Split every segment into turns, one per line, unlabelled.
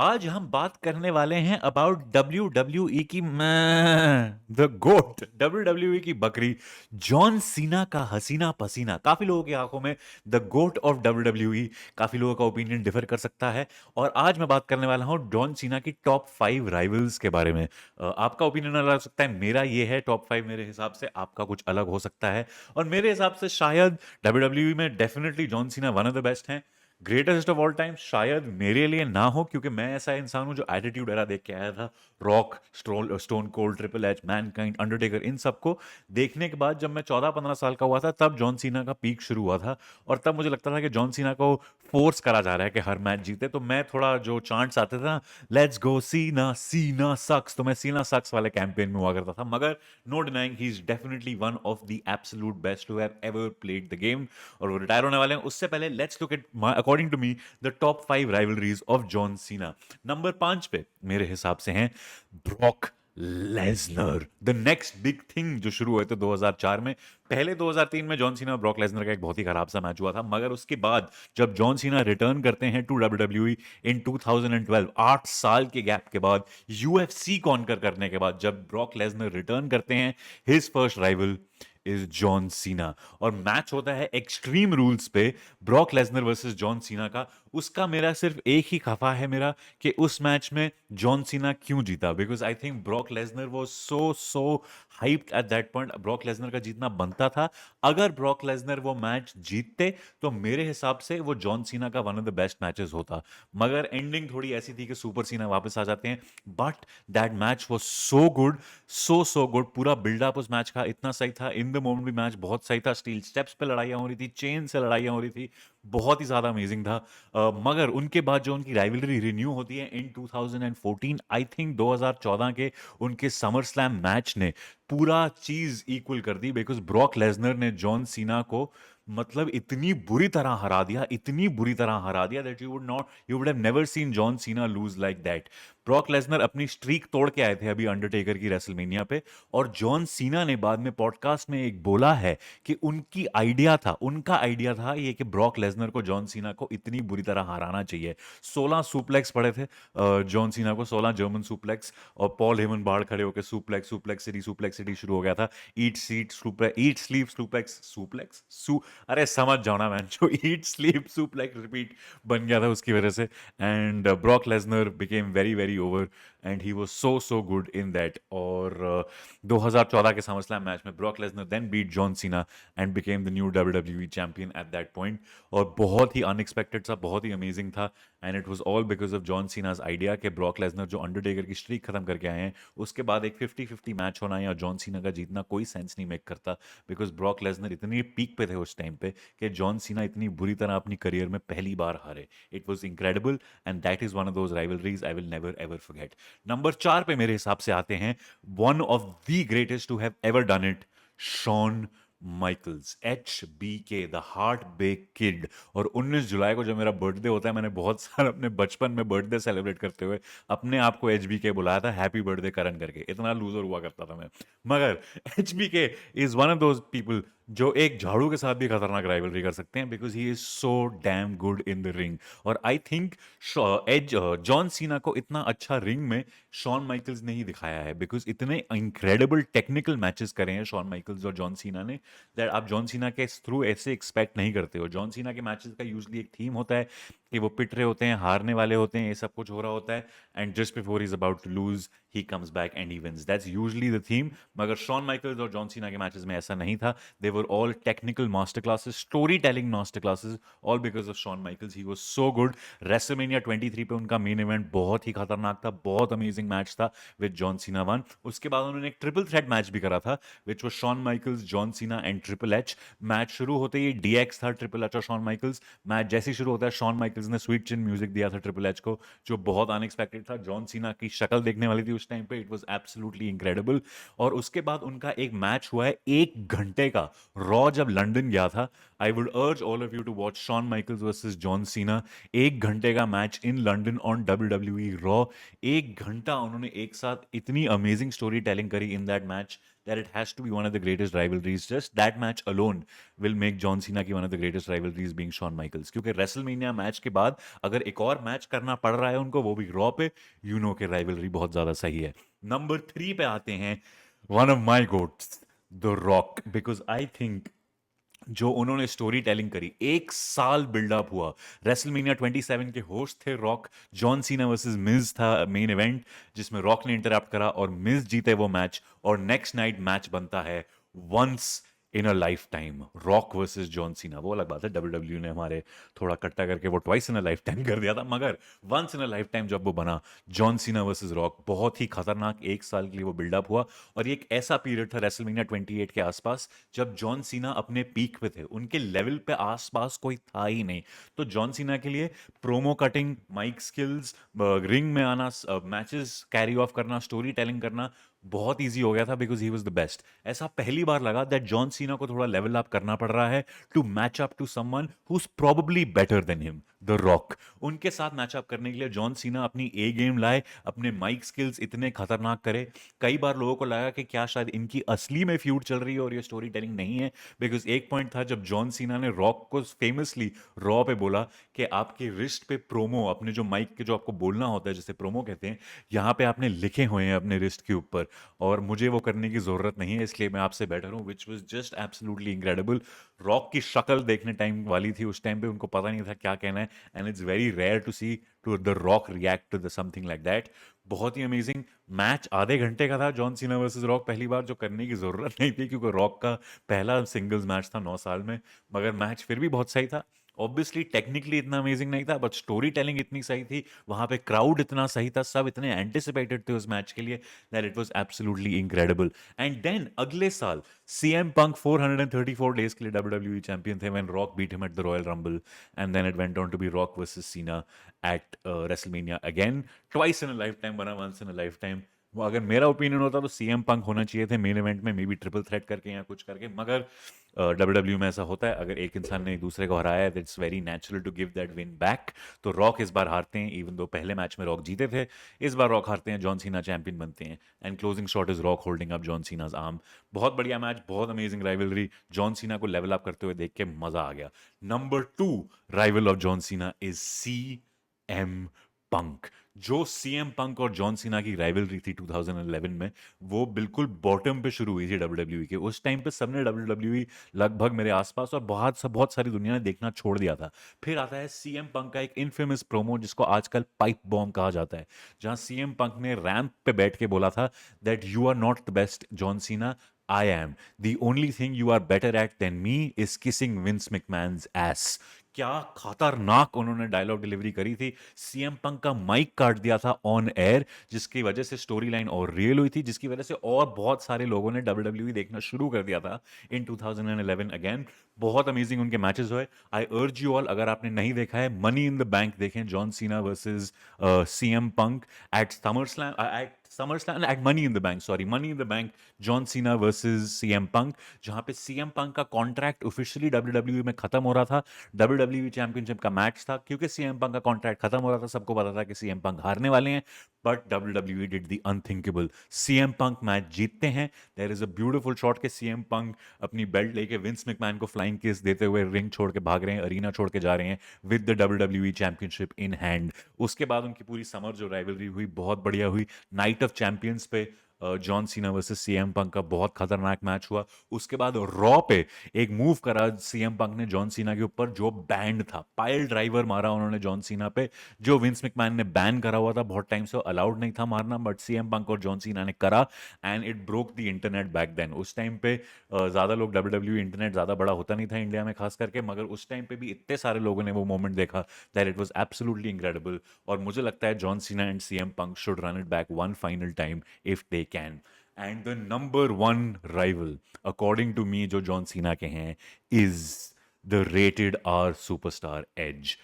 आज हम बात करने वाले हैं अबाउट डब्ल्यू डब्ल्यू ई की the goat W W E की बकरी जॉन सीना का हसीना पसीना। काफी लोगों की आंखों में the goat of W W E. काफी लोगों का ओपिनियन डिफर कर सकता है। और आज मैं बात करने वाला हूं जॉन सीना की टॉप 5 राइवल्स के बारे में। आपका ओपिनियन अलग हो सकता है, मेरा ये है टॉप 5 मेरे हिसाब से, आपका कुछ अलग हो सकता है। और मेरे हिसाब से शायद डब्ल्यू डब्ल्यू ई में definitely John Cena one of the best हैं। ग्रेटेस्ट ऑफ ऑल टाइम शायद मेरे लिए ना हो, क्योंकि मैं ऐसा इंसान हूं जो एटीट्यूड एरा देख के आया था। Rock, Stone Cold, Triple H, Mankind, Undertaker, इन सबको देखने के बाद जब मैं 14-15 साल का हुआ था तब जॉन सीना का पीक शुरू हुआ था। और तब मुझे लगता था कि जॉन सीना को फोर्स करा जा रहा है कि हर मैच जीते। तो मैं थोड़ा जो चांट्स आते थे ना, लेट्स गो सीना, सीना सक्स, तो मैं सीना सक्स वाले कैंपेन में हुआ करता था। मगर no denying he is definitely one of the absolute best who have ever played the game. और वो रिटायर होने वाले हैं। उससे पहले let's look at according to me the top 5 rivalries of John Cena. Number 5 पे मेरे हिसाब से हैं Brock Lesnar, the next big thing जो शुरू हुए थे 2004 में। पहले 2003 में जॉन सीना और ब्रॉक लेसनर का एक बहुत ही खराब सा मैच हुआ था, मगर उसके बाद जब जॉन सीना रिटर्न करते हैं टू डब्ल्यू डब्ल्यू इन 2012, 8 साल के गैप के बाद, यूएफसी कॉन्कर करने के बाद, जब ब्रॉक लेसनर रिटर्न करते हैं, his first rival is John Cena. और मैच होता है एक्सट्रीम रूल्स पे, ब्रॉक लेसनर वर्सेस जॉन सीना का। उसका मेरा सिर्फ एक ही खफा है मेरा, कि उस मैच में जॉन सीना क्यों जीता। Because I think Brock Lesnar वो so hyped at that point. Brock Lesnar का जीतना बनता था। अगर ब्रॉक लेसनर वो मैच जीतते तो मेरे हिसाब से वो जॉन सीना का one of the best matches होता। मगर एंडिंग थोड़ी ऐसी थी कि सुपर सीना वापस आ जाते हैं। But that match was so good, so good. पूरा बिल्डअप उस मैच का इतना सही था। इन द मोमेंट भी मैच बहुत सही था। स्टील स्टेप्स पे लड़ाइयां हो रही थी, चेन से लड़ाइयां हो रही थी। बहुत ही ज्यादा अमेजिंग था। मगर उनके बाद जो उनकी राइवलरी रिन्यू होती है इन 2014, आई थिंक 2014 के उनके समर स्लैम मैच ने पूरा चीज इक्वल कर दी। बिकॉज ब्रॉक लेसनर ने जॉन सीना को मतलब इतनी बुरी तरह हरा दिया, इतनी बुरी तरह हरा दिया, that you would have never seen John Cena loose like that. Brock Lesnar अपनी स्ट्रीक तोड़ के आए थे अभी अंडरटेकर की रेसलमेनिया पे। और जॉन सीना ने बाद में पॉडकास्ट में एक बोला है कि उनका आइडिया था ये कि ब्रॉक लेसनर को जॉन सीना को इतनी बुरी तरह हराना चाहिए। 16 सुप्लेक्स पड़े थे जॉन सीना को, 16 जर्मन सुप्लेक्स। और पॉल हेमन बाहर खड़े होकर सुप्लेक्स सिटी शुरू हो गया था। ईट स्लीप सुप्लेक्स सुप्लेक्स सू अरे समझ जाओ ना मैन, जो ईट स्लीप सुप्लेक्स रिपीट बन गया था उसकी वजह से। And Brock Lesnar became very very over and he was so good in that. और 2014 के समरस्लैम मैच में Brock Lesnar then beat John Cena and became the new WWE champion at that point. और बहुत ही unexpected सा, बहुत ही amazing था। And it was all because of John Cena's idea कि ब्रॉक लेसनर जो अंडरटेकर की स्ट्रीक खत्म करके आए हैं, उसके बाद एक 50-50 मैच होना या जॉन सीना का जीतना कोई सेंस नहीं मेक करता। बिकॉज ब्रॉक लेसनर इतनी पीक पे थे उस टाइम पे कि जॉन सीना इतनी बुरी तरह अपनी करियर में पहली बार हारे। It was incredible and that is one of those rivalries I will never ever forget. Number 4 पे मेरे हिसाब से आते हैं one of the greatest to have ever done it, Shawn Michaels, HBK, the heart break kid. और 19 जुलाई को जब मेरा बर्थडे होता है, मैंने बहुत साल अपने बचपन में बर्थडे सेलिब्रेट करते हुए अपने आप को HBK बुलाया था, हैप्पी बर्थडे करण करके। इतना लूजर हुआ करता था मैं। मगर HBK is one of those people जो एक झाड़ू के साथ भी खतरनाक राइवलरी कर सकते हैं, because he is so damn good in the ring. और I think as John Cena को इतना अच्छा रिंग में शॉन माइकल्स ने ही दिखाया है। बिकॉज इतने इंक्रेडिबल टेक्निकल मैचेस करे हैं शॉन माइकल्स और जॉन सीना ने, दैट आप जॉन सीना के थ्रू ऐसे एक्सपेक्ट नहीं करते हो। जॉन सीना के मैचेस का यूजली एक थीम होता है कि वो पिट रहे होते हैं, हारने वाले होते हैं, ये सब कुछ हो रहा होता है, and just before he is about to lose he comes back and he wins. That's usually the theme. मगर शॉन माइकल्स और जॉन सीना के मैचेस में ऐसा नहीं था। They were all technical master classes, storytelling master classes, all because of Shawn Michaels. He was so good. WrestleMania 23 पे उनका main event बहुत ही खतरनाक था, बहुत अमेजिंग मैच था विद जॉन सीना वन। उसके बाद उन्होंने एक ट्रिपल थ्रेट मैच भी करा था which was Shawn Michaels, John Cena and triple H. Match शुरू होते ही DX था, ट्रिपल एच और शॉन माइकल्स। मैच जैसे ही शुरू होता है, शॉन माइकल्स ने स्वीट चिन म्यूजिक दिया था ट्रिपल एच को, जो बहुत अनएक्सपेक्टेड था। जॉन सीना की शक्ल देखने वाली थी उस टाइम पे, इट वाज एब्सोल्युटली इनक्रेडिबल। और उसके बाद उनका एक मैच हुआ है 1 घंटे का, रॉ जब लंदन गया था। I would urge all of you to watch Shawn Michaels versus John Cena. 1 घंटे का match in London on WWE Raw. 1 घंटा उन्होंने एक साथ इतनी अमेजिंग स्टोरी टेलिंग करी in that match that it has to be one of the greatest rivalries. Just that match alone will make John Cena की one of the greatest rivalries being Shawn Michaels. क्योंकि WrestleMania match के बाद अगर एक और match करना पड़ रहा है उनको, वो भी रॉ पे, यू नो कि राइवलरी बहुत ज्यादा सही है. नंबर 3 पे आते हैं one of my goats, the rock. Because I think जो उन्होंने स्टोरी टेलिंग करी, एक साल बिल्डअप हुआ. रेसलमेनिया 27 के होस्ट थे रॉक. जॉन सीना वर्सेस मिज था मेन इवेंट, जिसमें रॉक ने इंटरप्ट करा और मिज जीते वो मैच. और नेक्स्ट नाइट मैच बनता है once in a lifetime, Rock versus John Cena. वो अलग बात है, डब्ल्यू ने हमारे थोड़ा कट्टा करके वो twice in a lifetime कर दिया था, मगर once in a lifetime जब वो बना, जॉन सीना वर्सेस रॉक, बहुत ही खतरनाक एक साल के लिए वो बिल्डअप हुआ. और ये एक ऐसा पीरियड था रेसलमेनिया 28 के आसपास जब जॉन सीना अपने पीक पे थे. उनके लेवल पे आसपास कोई था ही नहीं. तो जॉन सीना के लिए promo cutting, mic skills, ring में आना, मैचेस कैरी ऑफ करना, स्टोरी टेलिंग करना बहुत इजी हो गया था, because he was the best. ऐसा पहली बार लगा दैट जॉन सीना को थोड़ा लेवल अप करना पड़ रहा है to match up to someone who is probably better than him, the Rock. उनके साथ मैच अप करने के लिए जॉन सीना अपनी ए गेम लाए, अपने माइक स्किल्स इतने खतरनाक करे. कई बार लोगों को लगा कि क्या शायद इनकी असली में फ्यूड चल रही है और ये स्टोरी टेलिंग नहीं है. बिकॉज एक पॉइंट था जब जॉन सीना ने रॉक को फेमसली रॉ पे बोला कि आपके रिस्ट पे प्रोमो, अपने जो माइक के जो आपको बोलना होता है जिसे प्रोमो कहते हैं, यहाँ पे आपने लिखे हुए हैं अपने रिस्ट के ऊपर, और मुझे वो करने की ज़रूरत नहीं है, इसलिए मैं आपसे बेटर हूँ. Which was just absolutely incredible. Rock की शक्ल देखने टाइम वाली थी उस टाइम पे, उनको पता नहीं था क्या कहना है. And it's very rare to see to the Rock react to the something like that. बहुत ही अमेजिंग मैच, आधे घंटे का था. जॉन सीना वर्सेस रॉक पहली बार, जो करने की ज़रूरत नहीं थी क्योंकि रॉक का पहला सिंगल्स मैच था 9 साल में, मगर मैच फिर भी बहुत सही था. ऑब्वियसली टेक्निकली इतना अमेजिंग नहीं था, बट स्टोरी टेलिंग इतनी सही थी, वहां पे क्राउड इतना सही था, सब इतने एंटिसिपेटेड थे उस मैच के लिए, that it was absolutely incredible. And then अगले साल सीएम पंक 434 डेज के लिए डब्ल्यूडब्ल्यूई चैंपियन थे when Rock beat him at the Royal Rumble. And then it went on to be Rock versus Cena at WrestleMania again. Twice in a lifetime बना, once in a lifetime. वो अगर मेरा opinion होता तो CM Punk होना चाहिए थे main event में, मे बी ट्रिपल थ्रेट करके या कुछ करके, मगर डब्ल्यू में ऐसा होता है, अगर एक इंसान ने एक दूसरे को हराया है, it's very natural to give that win back. तो रॉक इस बार हारते हैं, इवन दो पहले मैच में रॉक जीते थे. इस बार रॉक हारते हैं, जॉन सीना चैंपियन बनते हैं. And closing shot is Rock holding up John Cena's arm. बहुत बढ़िया मैच, बहुत अमेजिंग राइवलरी. जॉन सीना को लेवल अप करते हुए देख के मजा आ गया. Number 2 rival of John Cena is C M Punk. जो सीएम पंक और जॉन सीना की राइवलरी थी 2011 में, वो बिल्कुल बॉटम पे शुरू हुई थी डब्ल्यूडब्ल्यूई के. उस टाइम पे सबने डब्ल्यूडब्ल्यूई, लगभग मेरे आसपास और बहुत सारी दुनिया ने देखना छोड़ दिया था. फिर आता है सीएम पंक का एक इनफेमस प्रोमो जिसको आजकल पाइप बॉम्ब कहा जाता है, जहां सीएम पंक ने रैंप पे बैठ के बोला था that you are not the best John Cena, I am. The only thing you are better at than me is kissing Vince McMahon's ass. क्या खतरनाक उन्होंने डायलॉग डिलीवरी करी थी. सीएम पंक का माइक काट दिया था ऑन एयर, जिसकी वजह से स्टोरी लाइन और रियल हुई थी, जिसकी वजह से और बहुत सारे लोगों ने डब्ल्यूडब्ल्यूई देखना शुरू कर दिया था इन 2011 अगेन. बहुत अमेजिंग उनके मैचेस हुए. आई अर्ज यू ऑल, अगर आपने नहीं देखा है, मनी इन द बैंक देखें, John Cena versus CM Punk at SummerSlam at money in the bank, sorry money in the bank, John Cena versus CM Punk, जहां पे सीएम पंक का contract officially WWE में खत्म हो रहा था. WWE championship का मैच था, क्योंकि सीएम पंक का कॉन्ट्रैक्ट खत्म हो रहा था, सबको पता था कि सीएम पंक हारने वाले हैं. But WWE did the unthinkable, CM Punk match जीतते हैं. There is a beautiful shot के सीएम पंक अपनी बेल्ट लेके विंस मैकमैन को फ्लाइंग किस देते हुए रिंग छोड़ के भाग रहे हैं, अरीना छोड़ के जा रहे हैं with the WWE championship in hand. उसके बाद उनकी पूरी समर जो राइवलरी हुई बहुत बढ़िया हुई. नाइट ऑफ चैंपियंस पे जॉन सीना वर्सेस सीएम पंक का बहुत खतरनाक मैच हुआ. उसके बाद रॉ पे एक मूव करा सीएम पंक ने जॉन सीना के ऊपर, जो बैंड था, पायल ड्राइवर मारा उन्होंने जॉन सीना पे, जो विंस मैकमैन ने बैन करा हुआ था बहुत टाइम से, अलाउड नहीं था मारना, बट सीएम पंक और जॉन सीना ने करा and it broke the internet back then. उस टाइम पे ज्यादा लोग डब्ल्यूडब्ल्यू इंटरनेट ज्यादा बड़ा होता नहीं था इंडिया में खास करके, मगर उस टाइम पे भी इतने सारे लोगों ने वो मोमेंट देखा that it was absolutely incredible. और मुझे लगता है John Cena and CM Punk should run it back one final time if they can. And the number 1 rival according to me जो जॉन सीना के हैं is the rated R superstar Edge.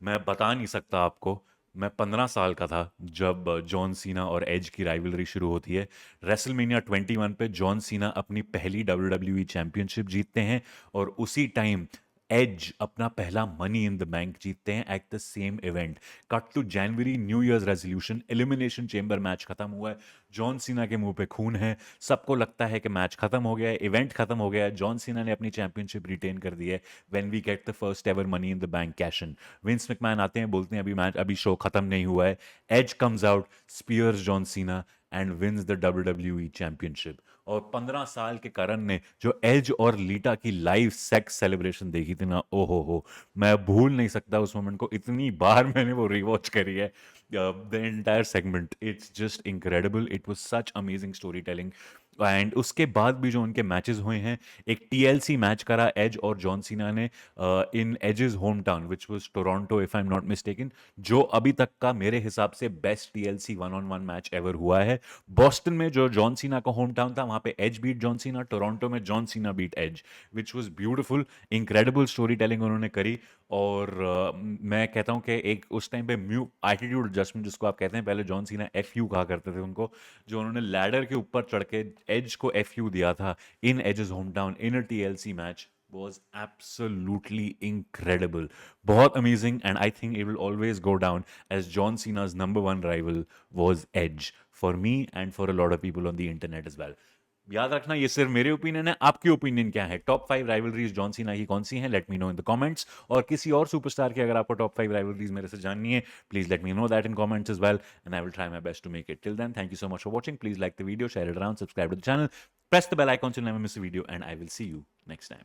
मैं बता नहीं सकता आपको, मैं 15 साल का था जब जॉन सीना और एज की राइवलरी शुरू होती है. रेसलमेनिया 21 पे जॉन सीना अपनी पहली डब्ल्यूडब्ल्यूई चैंपियनशिप जीतते हैं, और उसी टाइम एज अपना पहला मनी इन द बैंक जीतते हैं at the same event. Cut to January, new year's resolution, elimination chamber match खत्म हुआ है, जॉन सीना के मुंह पे खून है, सबको लगता है कि मैच खत्म हो गया है, इवेंट खत्म हो गया है, जॉन सीना ने अपनी चैंपियनशिप रिटेन कर दी है। When we get the first ever money in the bank cash in, Vince McMahon आते हैं, बोलते हैं अभी शो खत्म नहीं हुआ है, Edge comes out, spears John Cena and Vince the WWE championship. और 15 साल के करण ने जो एज और लीटा की लाइव सेक्स सेलिब्रेशन देखी थी ना, ओ हो, मैं भूल नहीं सकता उस मोमेंट को, इतनी बार मैंने वो रिवॉच करी है। The entire segment, it's just incredible, it was such amazing story telling. And उसके बाद भी जो उनके मैचेस हुए हैं, एक TLC मैच करा एज और जॉन सीना ने in Edge's home town which was Toronto if I am not mistaken, जो अभी तक का मेरे हिसाब से best TLC one on one match ever हुआ है। बॉस्टन में जो जॉन सीना का होम टाउन था, वहां पे Edge beat John Cena, Toronto में John Cena beat Edge, which was beautiful, incredible storytelling उन्होंने करी। और मैं कहता हूँ कि एक उस टाइम पे म्यू एटीट्यूड एडजस्टमेंट जिसको आप कहते हैं, पहले जॉन सीना FU कहा करते थे उनको, जो उन्होंने लैडर के ऊपर चढ़ के एज को FU दिया था in Edge's home town in a TLC match, was absolutely incredible, बहुत amazing, and I think it will always go down as John Cena's number one rival was Edge for me and for a lot of people on the internet as well. याद रखना ये सिर्फ मेरे opinion है, आपकी opinion क्या है? Top 5 rivalries John Cena की कौन सी हैं? Late me no in the comments. और किसी और सुपरस्टार की अगर आपको टॉप 5 राइवलरीज मेरे से जाननी है, please let me know that in comments as well and I will try my best to make it. Till then, thank you so much for watching, please like the video, share it around, subscribe to the channel, press the bell icon to never miss a video, and I will see you next time.